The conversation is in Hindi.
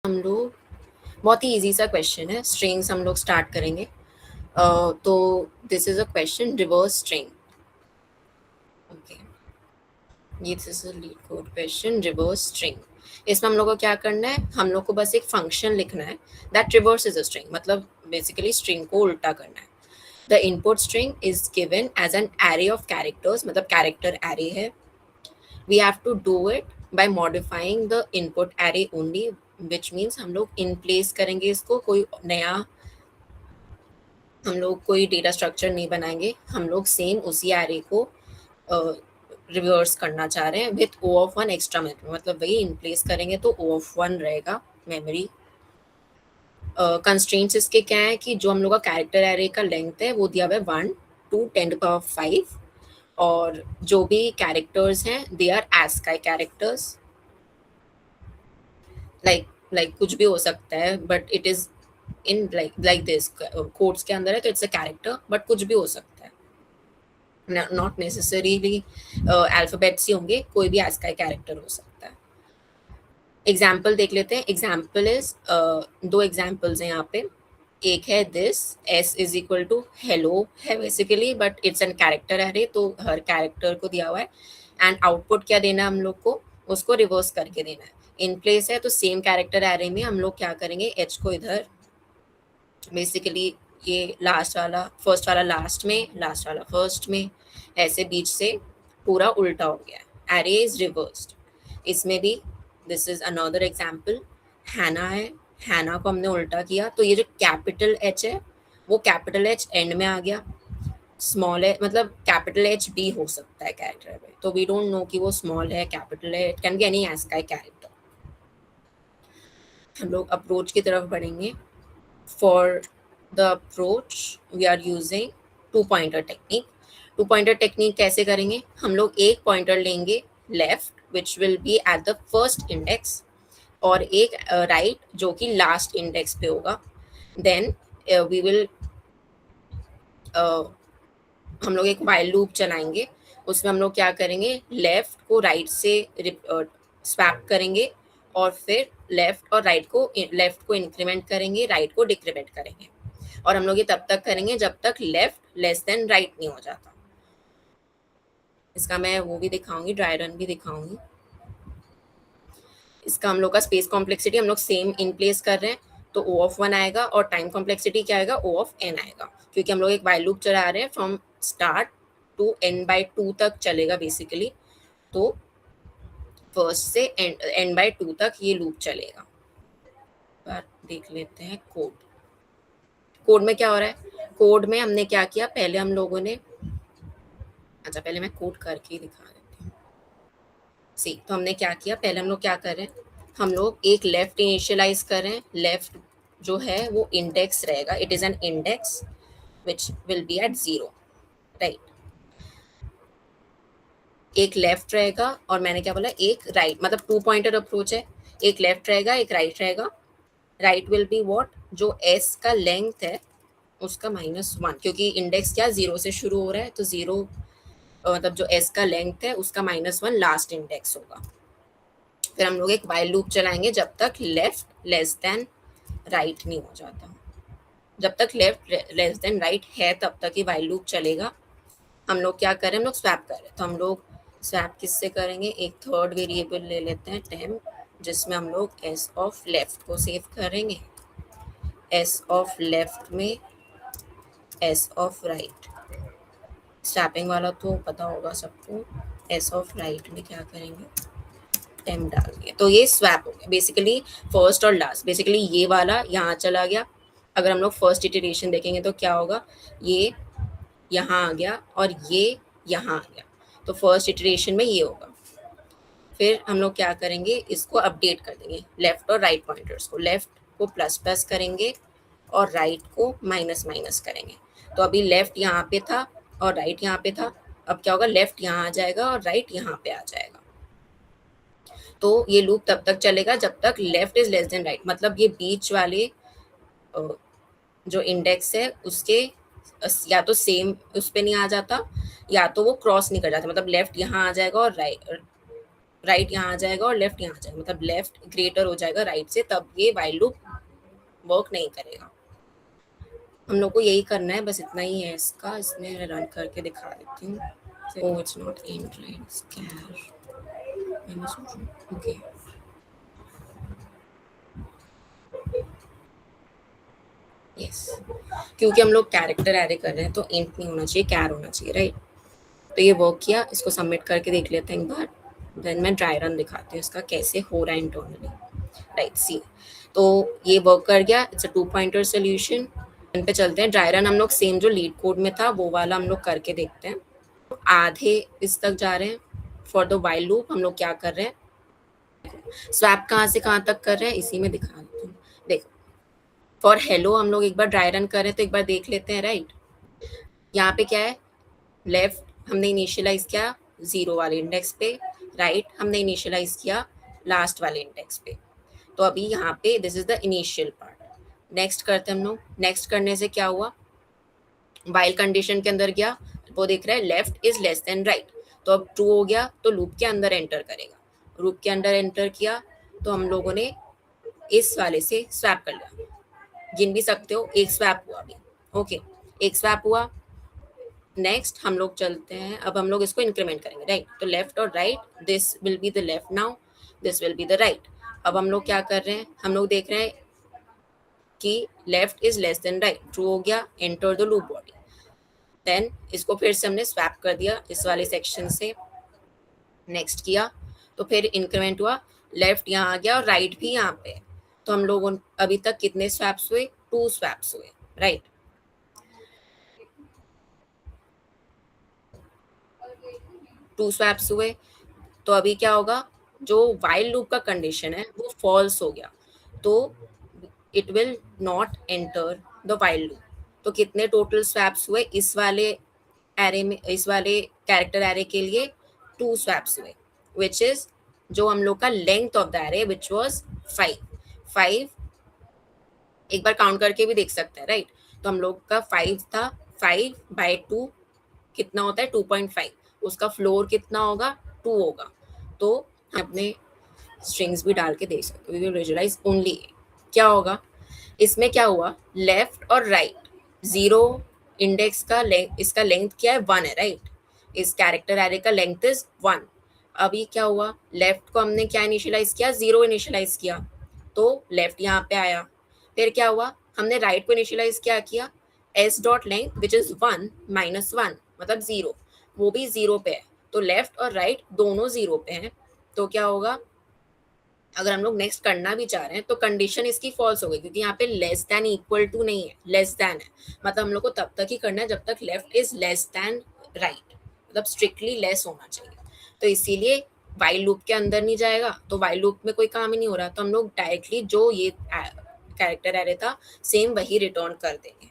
हम लोग बहुत ही इजी सा क्वेश्चन है, स्ट्रिंग्स हम लोग स्टार्ट करेंगे। तो this is a question, reverse string. Okay, ये this is a LeetCode question, reverse string. इसमें हम लोग को क्या करना है, हम लोग को बस एक फंक्शन लिखना है that reverse is a string, मतलब बेसिकली स्ट्रिंग को उल्टा करना है। The input string is given as an array of characters, मतलब कैरेक्टर एरे है। We have to do it by modifying the input array only, which means हम लोग in place करेंगे इसको, कोई नया हम लोग कोई डेटा स्ट्रक्चर नहीं बनाएंगे, हम लोग सेम उसी एरे को रिवर्स करना चाह रहे हैं with O of one extra memory, मतलब वही इन प्लेस करेंगे तो ओ ऑफ वन रहेगा मेमोरी। कंस्ट्रेंट्स इसके क्या है कि जो हम लोग का कैरेक्टर एरे का लेंथ है वो दिया हुआ है 1 to 10⁵, और जो भी कैरेक्टर्स हैं they are ASCII characters, like कुछ भी हो सकता है, but it is in like this codes के अंदर है तो इट्स अ कैरेक्टर, बट कुछ भी हो सकता है, नॉट नेसेसरीली अल्फाबेट्स ही होंगे, कोई भी ASCII कैरेक्टर हो सकता है। एग्जाम्पल देख लेते हैं। एग्जाम्पल इज दो एग्जाम्पल्स हैं यहाँ पे। एक है this s is equal to hello है basically, but it's an character array, तो हर कैरेक्टर को दिया हुआ है। एंड आउटपुट क्या देना है हम लोग को, उसको रिवर्स करके देना है। इन प्लेस है तो सेम कैरेक्टर एरे में हम लोग क्या करेंगे, h को इधर बेसिकली ये लास्ट वाला फर्स्ट वाला लास्ट में, लास्ट वाला फर्स्ट में, ऐसे बीच से पूरा उल्टा हो गया, एरे इज रिवर्स्ड। इसमें भी दिस इज अनदर एग्जाम्पल, हैना है, हैना को हमने उल्टा किया तो ये जो कैपिटल एच है वो कैपिटल एच एंड में आ गया, स्मॉल है मतलब कैपिटल एच भी हो सकता है कैरेक्टर में, तो वी डोंट नो कि वो स्मॉल है कैपिटल है, it can be any ASCII character. हम लोग अप्रोच की तरफ बढ़ेंगे। For the approach we are using two pointer technique. Two pointer technique कैसे करेंगे, हम लोग एक पॉइंटर लेंगे left which will be at the first index, और एक राइट जो कि लास्ट इंडेक्स पे होगा। देन वी विल हम लोग एक वाइल लूप चलाएंगे, उसमें हम लोग क्या करेंगे, लेफ्ट को राइट से स्वैप करेंगे, और फिर लेफ्ट और राइट को, लेफ्ट को इंक्रीमेंट करेंगे, राइट को डिक्रीमेंट करेंगे, और हम लोग ये तब तक करेंगे जब तक लेफ्ट लेस देन राइट नहीं हो जाता। इसका मैं वो भी दिखाऊंगी, ड्राई रन भी दिखाऊंगी। इसका हम लोग का स्पेस कॉम्प्लेक्सिटी हम लोग सेम इन प्लेस कर रहे हैं, तो O ऑफ 1 आएगा, और टाइम कॉम्प्लेक्सिटी क्या आएगा, O ऑफ n आएगा, क्योंकि हम लोग एक वाइल लूप चला रहे हैं फ्रॉम स्टार्ट टू n/2 तक चलेगा बेसिकली, तो फर्स्ट से n/2 तक ये लूप चलेगा। पर देख लेते हैं कोड। कोड में क्या हो रहा है, कोड में हमने क्या किया, पहले हम लोगों ने, अच्छा पहले मैं कोड करके ही दिखा देती हूँ। सी, तो हमने क्या किया, पहले हम लोग क्या कर रहे हैं, हम लोग एक लेफ्ट इनिशियलाइज कर रहे हैं, लेफ्ट जो है वो इंडेक्स रहेगा, it is an index which will be at 0, right. एक लेफ्ट रहेगा और मैंने क्या बोला, एक राइट, मतलब टू पॉइंटर अप्रोच है, एक लेफ्ट रहेगा एक राइट रहेगा। राइट विल बी व्हाट, जो एस का लेंथ है उसका -1, क्योंकि इंडेक्स क्या 0 से शुरू हो रहा है, तो 0 मतलब जो एस का लेंथ है उसका -1 लास्ट इंडेक्स होगा। फिर हम लोग एक वाइल लूप चलाएंगे जब तक लेफ्ट लेस देन राइट नहीं हो जाता, जब तक लेफ्ट लेस देन राइट है तब तक ही वाइल लूप चलेगा। हम लोग क्या करें, हम लोग स्वैप करें, तो हम लोग स्वैप किससे करेंगे, एक थर्ड वेरिएबल ले लेते हैं टेम्प, जिसमें हम लोग एस ऑफ लेफ्ट को सेव करेंगे, एस ऑफ लेफ्ट में एस ऑफ राइट, स्वैपिंग वाला तो पता होगा सबको, एस ऑफ राइट में क्या करेंगे, टेम्प डाल दिया, तो ये स्वैप हो गया बेसिकली फर्स्ट और लास्ट, बेसिकली ये वाला यहाँ चला गया। अगर हम लोग फर्स्ट इटरेशन देखेंगे तो क्या होगा, ये यहाँ आ गया और ये यहाँ आ गया, तो फर्स्ट इटरेशन में ये होगा। फिर हम लोग क्या करेंगे, इसको अपडेट कर देंगे, लेफ्ट और राइट पॉइंटर्स को, लेफ्ट को ++ करेंगे और राइट को -- करेंगे। तो अभी लेफ्ट यहाँ पे था और राइट यहाँ पे था, अब क्या होगा, लेफ्ट यहाँ आ जाएगा और राइट यहाँ पे आ जाएगा। तो ये लूप तब तक चलेगा जब तक left is less than right, मतलब ये बीच वाले जो इंडेक्स है उसके या तो सेम उस पे नहीं आ जाता, या तो वो क्रॉस नहीं कर जाता, मतलब लेफ्ट यहाँ आ जाएगा और राइट राइट यहाँ आ जाएगा और लेफ्ट यहाँ आ जाएगा, मतलब लेफ्ट ग्रेटर हो जाएगा राइट से, तब ये वाइल लूप वर्क नहीं करेगा। हम लोग को यही करना है, बस इतना ही है इसका। इसमें रन करके दिखा देती हूँ। Oh it's not int right scar okay. Yes, क्योंकि हम लोग कैरेक्टर एरे कर रहे हैं तो इंट नहीं होना चाहिए, कैर होना चाहिए, राइट। तो ये वर्क किया, इसको सबमिट करके देख लेते हैं एक बार। देन मैं ड्राई रन दिखाती हूँ इसका कैसे हो रहा है इंटरनली। राइट सी, तो ये वर्क कर गया। It's a 2 pointer solution. इन पे चलते हैं। ड्राई रन हम लोग सेम जो लीड कोड में था वो वाला हम लोग करके देखते हैं। आधे इस तक जा रहे हैं। फॉर द वाइल लूप हम लोग क्या कर रहे हैं, स्वैप कहाँ से कहाँ तक कर रहे हैं इसी में दिखा देती हूँ। देखो फॉर हेलो हम लोग एक बार ड्राई रन करें तो एक बार देख लेते हैं, राइट। यहाँ पे क्या है, लेफ्ट हमने इनिशियलाइज किया 0 वाले इंडेक्स पे, राइट हमने इनिशियलाइज किया लास्ट वाले इंडेक्स पे। तो अभी यहाँ पे this is the initial part. Next करते हम लोग। नेक्स्ट करने से क्या हुआ, वाइल कंडीशन के अंदर गया, वो देख रहा है left is less than right, तो अब ट्रू हो गया तो लूप के अंदर एंटर करेगा। लूप के अंदर एंटर किया तो हम लोगों ने इस वाले से स्वैप कर लिया। गिन भी सकते हो, एक स्वैप हुआ अभी, ओके एक स्वैप हुआ। नेक्स्ट हम लोग चलते हैं, अब हम लोग इसको इंक्रीमेंट करेंगे, राइट। तो लेफ्ट और right, this will be the left now, this will be the right. अब हम लोग क्या कर रहे हैं, हम लोग देख रहे हैं कि left is less than right, true हो गया, enter the loop body. Then इसको फिर से हमने स्वैप कर दिया इस वाले सेक्शन से, नेक्स्ट किया तो फिर इंक्रीमेंट हुआ, लेफ्ट यहाँ आ गया और राइट भी यहाँ पे। तो हम लोग अभी तक कितने स्वैप्स हुए, 2 स्वैप्स हुए, राइट। 2 स्वैप्स हुए। तो अभी क्या होगा, जो वाइल लूप का कंडीशन है वो फॉल्स हो गया, तो it will not enter the while loop. तो कितने टोटल स्वैप्स हुए इस वाले एरे में, इस वाले कैरेक्टर एरे के लिए 2 स्वैप्स हुए, विच इज जो हम लोग का length of the array which was 5। एक बार काउंट करके भी देख सकते हैं, राइट। तो हम लोग का 5 था, 5/2 कितना होता है 2.5, उसका फ्लोर कितना होगा 2 होगा। तो हम अपने स्ट्रिंग्स भी डाल के देख सकते हो, वी विल विजुअलाइज ओनली क्या होगा। इसमें क्या हुआ, लेफ्ट और राइट 0 इंडेक्स का इसका लेंथ क्या है 1 है, राइट। इस कैरेक्टर एरे का लेंथ इज 1। अभी क्या हुआ, लेफ्ट को हमने क्या इनिशियलाइज किया, 0 इनिशियलाइज किया, तो लेफ्ट यहाँ पे आया। फिर क्या हुआ, हमने राइट को इनिशियलाइज क्या किया, S dot length which is 1 - 1 मतलब 0, वो भी 0 पे है। तो लेफ्ट और राइट दोनों 0 पे हैं। तो क्या होगा, अगर हम लोग नेक्स्ट करना भी चाह रहे हैं तो कंडीशन इसकी फॉल्स हो गई, क्योंकि यहाँ पे लेस देन इक्वल टू नहीं है, लेस देन है। मतलब हम लोग को तब तक ही करना है जब तक left is less than right, मतलब स्ट्रिक्टली लेस होना चाहिए। तो इसीलिए वाइल लूप के अंदर नहीं जाएगा, तो वाइल लूप में कोई काम ही नहीं हो रहा, तो हम लोग डायरेक्टली जो ये कैरेक्टर एरे था सेम वही रिटर्न कर देंगे।